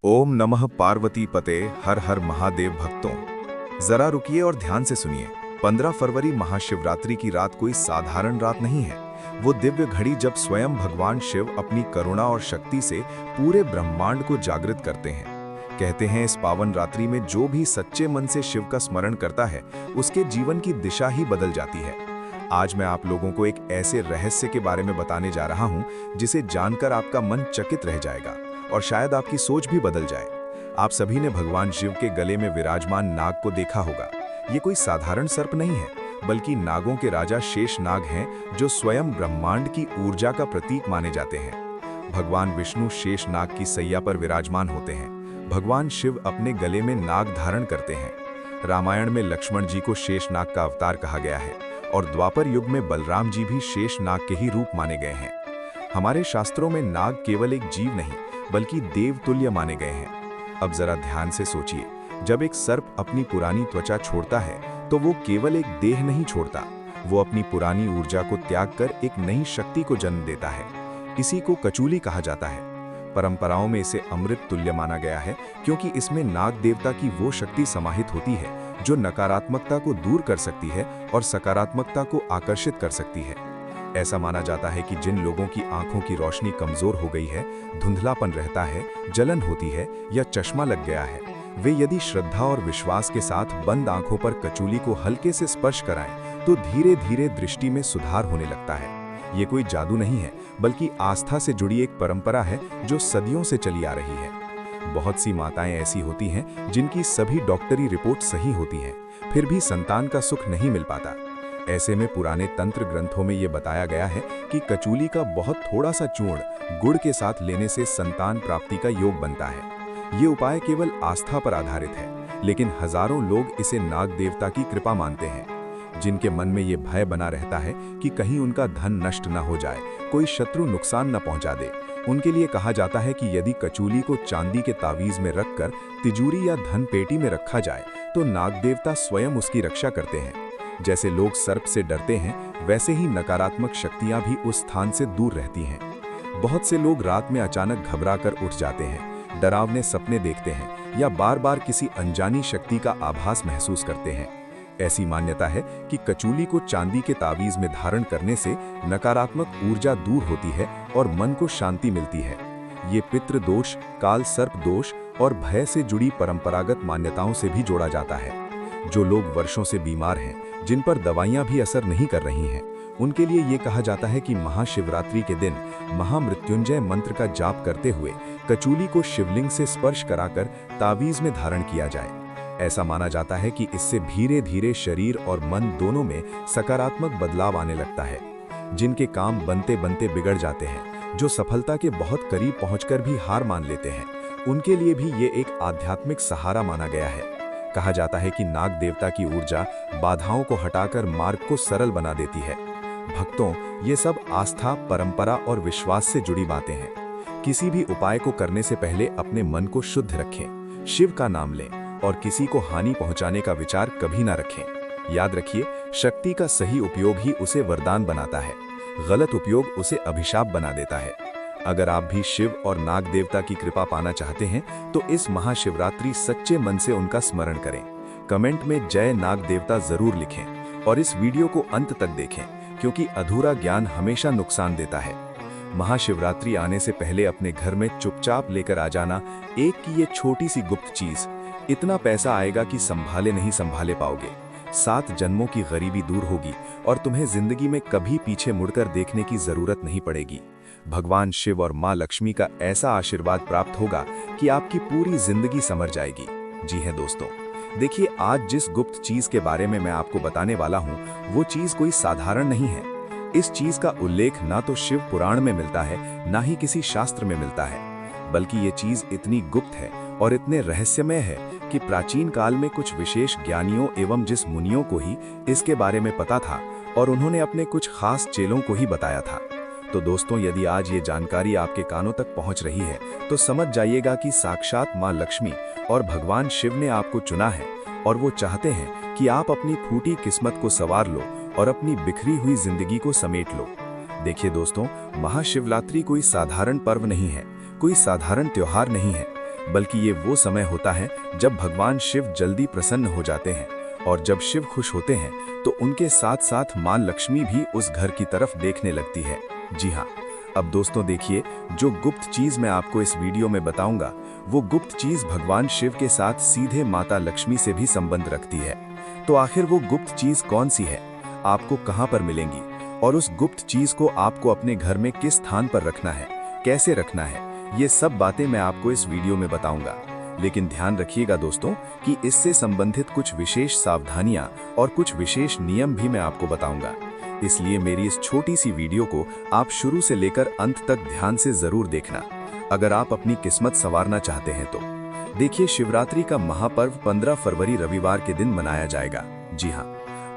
ओम नमः पार्वती पते हर हर महादेव भक्तों, जरा रुकिए और ध्यान से सुनिए। 15 फरवरी महाशिवरात्रि की रात कोई साधारण रात नहीं है। वो दिव्य घड़ी जब स्वयं भगवान शिव अपनी करुणा और शक्ति से पूरे ब्रह्मांड को जागृत करते हैं। कहते हैं इस पावन रात्रि में जो भी सच्चे मन से शिव का स्मरण करता है उसके जीवन की दिशा ही बदल जाती है। आज मैं आप लोगों को एक ऐसे रहस्य के बारे में बताने जा रहा हूं जिसे जानकर आपका मन चकित रह जाएगा और शायद आपकी सोच भी बदल जाए। आप सभी ने भगवान शिव के गले में विराजमान नाग को देखा होगा। ये कोई साधारण सर्प नहीं है, बल्कि नागों के राजा शेष नाग हैं जो स्वयं ब्रह्मांड की ऊर्जा का प्रतीक माने जाते हैं। भगवान विष्णु शेष नाग की सैया पर विराजमान होते हैं। भगवान शिव अपने गले में नाग धारण करते हैं। रामायण में लक्ष्मण जी को शेष नाग का अवतार कहा गया है और द्वापर युग में बलराम जी भी शेष नाग के ही रूप माने गए हैं। हमारे शास्त्रों में नाग केवल एक जीव नहीं बल्कि देव तुल्य माने गए हैं। अब जरा ध्यान से सोचिए, जब एक सर्प अपनी पुरानी त्वचा छोड़ता है तो वो केवल एक देह नहीं छोड़ता, वो अपनी पुरानी ऊर्जा को त्याग कर एक नई शक्ति को जन्म देता है। इसी को कचूली कहा जाता है। परंपराओं में इसे अमृत तुल्य माना गया है क्योंकि इसमें नाग देवता की वो शक्ति समाहित होती है जो नकारात्मकता को दूर कर सकती है और सकारात्मकता को आकर्षित कर सकती है। ऐसा माना जाता है कि जिन लोगों की आंखों की रोशनी कमजोर हो गई है, धुंधलापन रहता है, जलन होती है या चश्मा लग गया है, वे यदि श्रद्धा और विश्वास के साथ बंद आंखों पर कचूली को हल्के से स्पर्श कराएं तो धीरे धीरे दृष्टि में सुधार होने लगता है। ये कोई जादू नहीं है, बल्कि आस्था से जुड़ी एक परंपरा है जो सदियों से चली आ रही है। बहुत सी माताएं ऐसी होती हैं जिनकी सभी डॉक्टरी रिपोर्ट सही होती हैं, फिर भी संतान का सुख नहीं मिल पाता। ऐसे में पुराने तंत्र ग्रंथों में ये बताया गया है कि कचूली का बहुत थोड़ा सा चूर्ण गुड़ के साथ लेने से संतान प्राप्ति का योग बनता है। ये उपाय केवल आस्था पर आधारित है, लेकिन हजारों लोग इसे नाग देवता की कृपा मानते हैं। जिनके मन में ये भय बना रहता है कि कहीं उनका धन नष्ट न हो जाए, कोई शत्रु नुकसान न पहुंचा दे, उनके लिए कहा जाता है कि यदि कचूली को चांदी के तावीज में रखकर तिजोरी या धन पेटी में रखा जाए तो नाग देवता स्वयं उसकी रक्षा करते हैं। जैसे लोग सर्प से डरते हैं, वैसे ही नकारात्मक शक्तियां भी उस स्थान से दूर रहती हैं। बहुत से लोग रात में अचानक घबराकर उठ जाते हैं, डरावने सपने देखते हैं या बार बार किसी अनजानी शक्ति का आभास महसूस करते हैं। ऐसी मान्यता है कि कचूली को चांदी के तावीज में धारण करने से नकारात्मक ऊर्जा दूर होती है और मन को शांति मिलती है। ये पितृ दोष, काल सर्प दोष और भय से जुड़ी परंपरागत मान्यताओं से भी जोड़ा जाता है। जो लोग वर्षों से बीमार हैं, जिन पर दवाइयां भी असर नहीं कर रही हैं, उनके लिए ये कहा जाता है कि महाशिवरात्रि के दिन महामृत्युंजय मंत्र का जाप करते हुए कचूली को शिवलिंग से स्पर्श कराकर तावीज में धारण किया जाए। ऐसा माना जाता है कि इससे धीरे धीरे शरीर और मन दोनों में सकारात्मक बदलाव आने लगता है। जिनके काम बनते बनते बिगड़ जाते हैं, जो सफलता के बहुत करीब पहुंचकर भी हार मान लेते हैं, उनके लिए भी ये एक आध्यात्मिक सहारा माना गया है। कहा जाता है कि नाग देवता की ऊर्जा बाधाओं को हटाकर मार्ग को सरल बना देती है। भक्तों, ये सब आस्था, परंपरा और विश्वास से जुड़ी बातें हैं। किसी भी उपाय को करने से पहले अपने मन को शुद्ध रखें, शिव का नाम लें और किसी को हानि पहुंचाने का विचार कभी ना रखें। याद रखिए, शक्ति का सही उपयोग ही उसे वरदान बनाता है, गलत उपयोग उसे अभिशाप बना देता है। अगर आप भी शिव और नाग देवता की कृपा पाना चाहते हैं तो इस महाशिवरात्रि सच्चे मन से उनका स्मरण करें। कमेंट में जय नाग देवता जरूर लिखें और इस वीडियो को अंत तक देखें, क्योंकि अधूरा ज्ञान हमेशा नुकसान देता है। महाशिवरात्रि आने से पहले अपने घर में चुपचाप लेकर आ जाना एक की ये छोटी सी गुप्त चीज, इतना पैसा आएगा कि संभाले नहीं संभाले पाओगे। 7 जन्मों की गरीबी दूर होगी और तुम्हें जिंदगी में कभी पीछे मुड़कर देखने की जरूरत नहीं पड़ेगी। भगवान शिव और माँ लक्ष्मी का ऐसा आशीर्वाद प्राप्त होगा कि आपकी पूरी जिंदगी संवर जाएगी। जी हैं दोस्तों, देखिए, आज जिस गुप्त चीज के बारे में मैं आपको बताने वाला हूँ, वो चीज कोई साधारण नहीं है। इस चीज का उल्लेख ना तो शिव पुराण में मिलता है, ना ही किसी शास्त्र में मिलता है, बल्कि ये चीज इतनी गुप्त है और इतने रहस्यमय है कि प्राचीन काल में कुछ विशेष ज्ञानियों एवं जिस मुनियों को ही इसके बारे में पता था और उन्होंने अपने कुछ खास चेलों को ही बताया था। तो दोस्तों, यदि आज ये जानकारी आपके कानों तक पहुंच रही है तो समझ जाइएगा कि साक्षात माँ लक्ष्मी और भगवान शिव ने आपको चुना है और वो चाहते हैं कि आप अपनी फूटी किस्मत को संवार लो और अपनी बिखरी हुई जिंदगी को समेट लो। देखिए दोस्तों, महाशिवरात्रि कोई साधारण पर्व नहीं है, कोई साधारण त्योहार नहीं है। बल्कि ये वो समय होता है जब भगवान शिव जल्दी प्रसन्न हो जाते हैं, और जब शिव खुश होते हैं तो उनके साथ साथ मां लक्ष्मी भी उस घर की तरफ देखने लगती है। जी हाँ, अब दोस्तों देखिए, जो गुप्त चीज मैं आपको इस वीडियो में बताऊंगा, वो गुप्त चीज भगवान शिव के साथ सीधे माता लक्ष्मी से भी संबंध रखती है। तो आखिर वो गुप्त चीज कौन सी है, आपको कहां पर मिलेंगी, और उस गुप्त चीज को आपको अपने घर में किस स्थान पर रखना है, कैसे रखना है, ये सब बातें मैं आपको इस वीडियो में बताऊंगा। लेकिन ध्यान रखिएगा दोस्तों कि इससे संबंधित कुछ विशेष सावधानियां और कुछ विशेष नियम भी मैं आपको बताऊंगा। इसलिए मेरी इस छोटी सी वीडियो को आप शुरू से लेकर अंत तक ध्यान से जरूर देखना, अगर आप अपनी किस्मत संवारना चाहते हैं तो। देखिए, शिवरात्रि का महापर्व 15 फरवरी रविवार के दिन मनाया जाएगा। जी हाँ,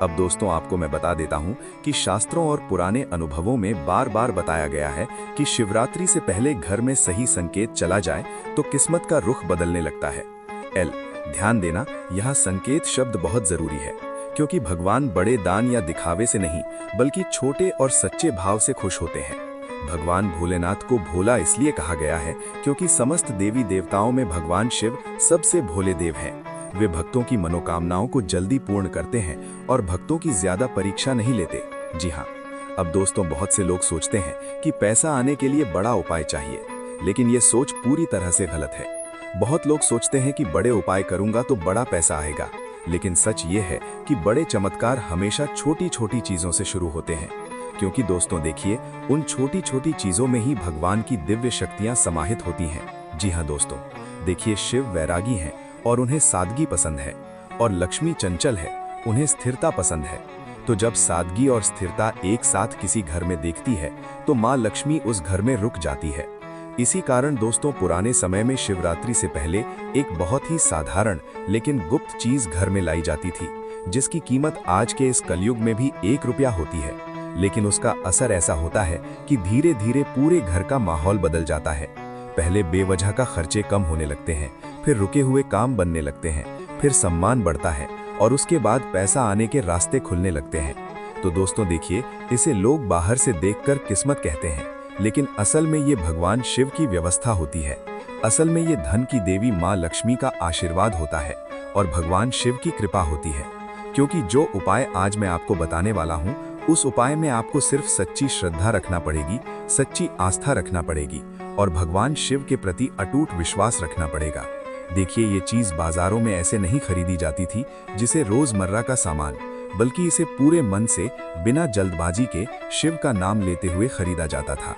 अब दोस्तों आपको मैं बता देता हूँ कि शास्त्रों और पुराने अनुभवों में बार बार बताया गया है कि शिवरात्रि से पहले घर में सही संकेत चला जाए तो किस्मत का रुख बदलने लगता है। ध्यान देना, यहाँ संकेत शब्द बहुत जरूरी है, क्योंकि भगवान बड़े दान या दिखावे से नहीं, बल्कि छोटे और सच्चे भाव से खुश होते हैं। भगवान भोलेनाथ को भोला इसलिए कहा गया है क्योंकि समस्त देवी देवताओं में भगवान शिव सबसे भोले देव हैं। वे भक्तों की मनोकामनाओं को जल्दी पूर्ण करते हैं और भक्तों की ज्यादा परीक्षा नहीं लेते। जी हाँ, अब दोस्तों बहुत से लोग सोचते हैं कि पैसा आने के लिए बड़ा उपाय चाहिए, लेकिन ये सोच पूरी तरह से गलत है। बहुत लोग सोचते हैं कि बड़े उपाय करूंगा तो बड़ा पैसा आएगा, लेकिन सच ये है कि बड़े चमत्कार हमेशा छोटी छोटी चीजों से शुरू होते हैं। क्योंकि दोस्तों देखिए, उन छोटी छोटी चीजों में ही भगवान की दिव्य शक्तियां समाहित होती हैं। जी हाँ दोस्तों, देखिए, शिव वैरागी हैं और उन्हें सादगी पसंद है, और लक्ष्मी चंचल है, उन्हें स्थिरता पसंद है। तो जब सादगी और स्थिरता एक साथ किसी घर में देखती है तो माँ लक्ष्मी उस घर में रुक जाती है। इसी कारण दोस्तों पुराने समय में शिवरात्रि से पहले एक बहुत ही साधारण लेकिन गुप्त चीज घर में लाई जाती थी, जिसकी कीमत आज के इस कलयुग में भी 1 रुपया होती है, लेकिन उसका असर ऐसा होता है कि धीरे धीरे पूरे घर का माहौल बदल जाता है। पहले बेवजह का खर्चे कम होने लगते हैं, फिर रुके हुए काम बनने लगते हैं, फिर सम्मान बढ़ता है, और उसके बाद पैसा आने के रास्ते खुलने लगते हैं। तो दोस्तों देखिए, इसे लोग बाहर से देखकर किस्मत कहते हैं, लेकिन असल में ये भगवान शिव की व्यवस्था होती है। असल में ये धन की देवी माँ लक्ष्मी का आशीर्वाद होता है और भगवान शिव की कृपा होती है। क्योंकि जो उपाय आज मैं आपको बताने वाला हूँ, उस उपाय में आपको सिर्फ सच्ची श्रद्धा रखना पड़ेगी, सच्ची आस्था रखना पड़ेगी, और भगवान शिव के प्रति अटूट विश्वास रखना पड़ेगा। देखिए, ये चीज बाजारों में ऐसे नहीं खरीदी जाती थी जिसे रोजमर्रा का सामान, बल्कि इसे पूरे मन से बिना जल्दबाजी के शिव का नाम लेते हुए खरीदा जाता था।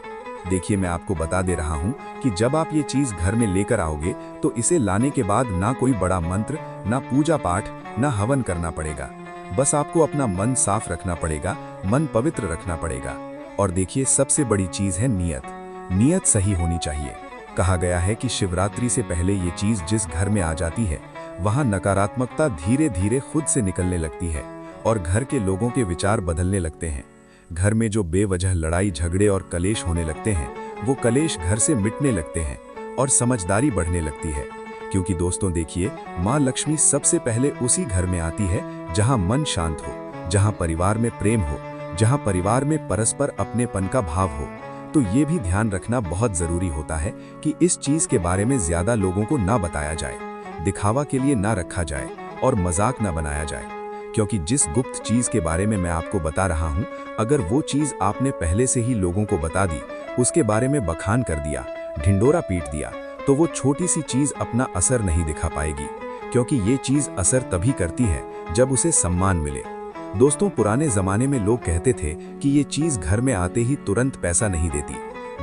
देखिए, मैं आपको बता दे रहा हूँ कि जब आप ये चीज घर में लेकर आओगे तो इसे लाने के बाद ना कोई बड़ा मंत्र, ना पूजा पाठ, ना हवन करना पड़ेगा। बस आपको अपना मन साफ रखना पड़ेगा, मन पवित्र रखना पड़ेगा। और देखिए, सबसे बड़ी चीज है नियत। नियत सही होनी चाहिए। कहा गया है कि शिवरात्रि से पहले ये चीज जिस घर में आ जाती है, वहां नकारात्मकता धीरे धीरे खुद से निकलने लगती है और घर के लोगों के विचार बदलने लगते हैं। घर में जो बेवजह लड़ाई झगड़े और कलेश होने लगते हैं, वो कलेश घर से मिटने लगते हैं और समझदारी बढ़ने लगती है। क्योंकि दोस्तों देखिए, माँ लक्ष्मी सबसे पहले उसी घर में आती है जहाँ मन शांत हो, जहाँ परिवार में प्रेम हो, जहाँ परिवार में परस्पर अपनेपन का भाव हो। तो ये भी ध्यान रखना बहुत जरूरी होता है कि इस चीज के बारे में ज्यादा लोगों को ना बताया जाए, दिखावा के लिए ना रखा जाए और मजाक ना बनाया जाए। क्योंकि जिस गुप्त चीज के बारे में मैं आपको बता रहा हूँ, अगर वो चीज आपने पहले से ही लोगों को बता दी, उसके बारे में बखान कर दिया, ढिंडोरा पीट दिया, तो वो छोटी सी चीज अपना असर नहीं दिखा पाएगी। क्योंकि ये चीज असर तभी करती है जब उसे सम्मान मिले। दोस्तों, पुराने जमाने में लोग कहते थे कि ये चीज घर में आते ही तुरंत पैसा नहीं देती,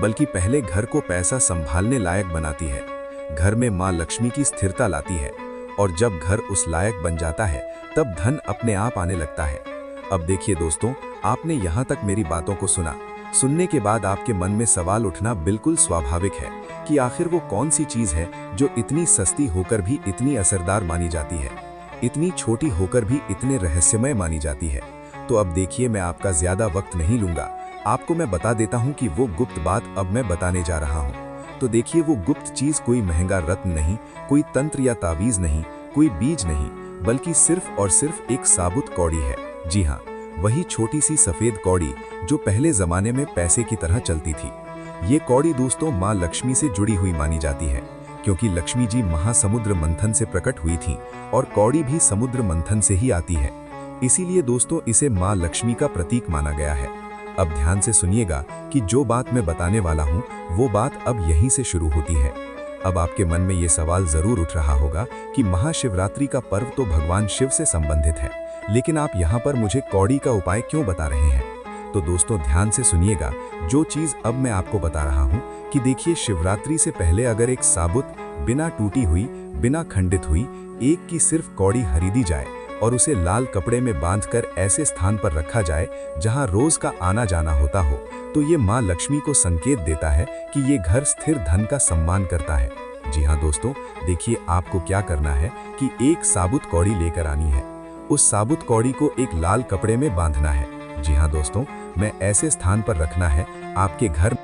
बल्कि पहले घर को पैसा संभालने लायक बनाती है, घर में माँ लक्ष्मी की स्थिरता लाती है, और जब घर उस लायक बन जाता है तब धन अपने आप आने लगता है। अब देखिए दोस्तों, आपने यहाँ तक मेरी बातों को सुना। सुनने के बाद आपके मन में सवाल उठना बिल्कुल स्वाभाविक है कि आखिर वो कौन सी चीज है जो इतनी सस्ती होकर भी इतनी असरदार मानी जाती है, इतनी छोटी होकर भी इतने रहस्यमय मानी जाती है। तो अब देखिए, मैं आपका ज्यादा वक्त नहीं लूंगा, आपको मैं बता देता हूँ कि वो गुप्त बात अब मैं बताने जा रहा हूँ। तो देखिए, वो गुप्त चीज कोई महंगा रत्न नहीं, कोई तंत्र या तावीज नहीं, कोई बीज नहीं, बल्कि सिर्फ और सिर्फ एक साबुत कौड़ी है। जी हाँ, वही छोटी सी सफेद कौड़ी जो पहले जमाने में पैसे की तरह चलती थी। ये कौड़ी दोस्तों माँ लक्ष्मी से जुड़ी हुई मानी जाती है, क्योंकि लक्ष्मी जी महासमुद्र मंथन से प्रकट हुई थीं और कौड़ी भी समुद्र मंथन से ही आती है। इसीलिए दोस्तों इसे माँ लक्ष्मी का प्रतीक माना गया है। अब ध्यान से सुनिएगा कि जो बात मैं बताने वाला हूँ वो बात अब यहीं से शुरू होती है। अब आपके मन में ये सवाल जरूर उठ रहा होगा कि महाशिवरात्रि का पर्व तो भगवान शिव से संबंधित है, लेकिन आप यहाँ पर मुझे कौड़ी का उपाय क्यों बता रहे हैं? तो दोस्तों ध्यान से सुनिएगा जो चीज़ अब मैं आपको बता रहा हूँ कि देखिए, शिवरात्रि से पहले अगर एक साबुत, बिना टूटी हुई, बिना खंडित हुई एक की सिर्फ कौड़ी खरीदी जाए और उसे लाल कपड़े में बांधकर ऐसे स्थान पर रखा जाए जहां रोज का आना जाना होता हो, तो ये माँ लक्ष्मी को संकेत देता है कि ये घर स्थिर धन का सम्मान करता है। जी हाँ दोस्तों, देखिए आपको क्या करना है कि एक साबुत कौड़ी लेकर आनी है। उस साबुत कौड़ी को एक लाल कपड़े में बांधना है। जी हाँ दोस्तों, मैं ऐसे स्थान पर रखना है आपके घर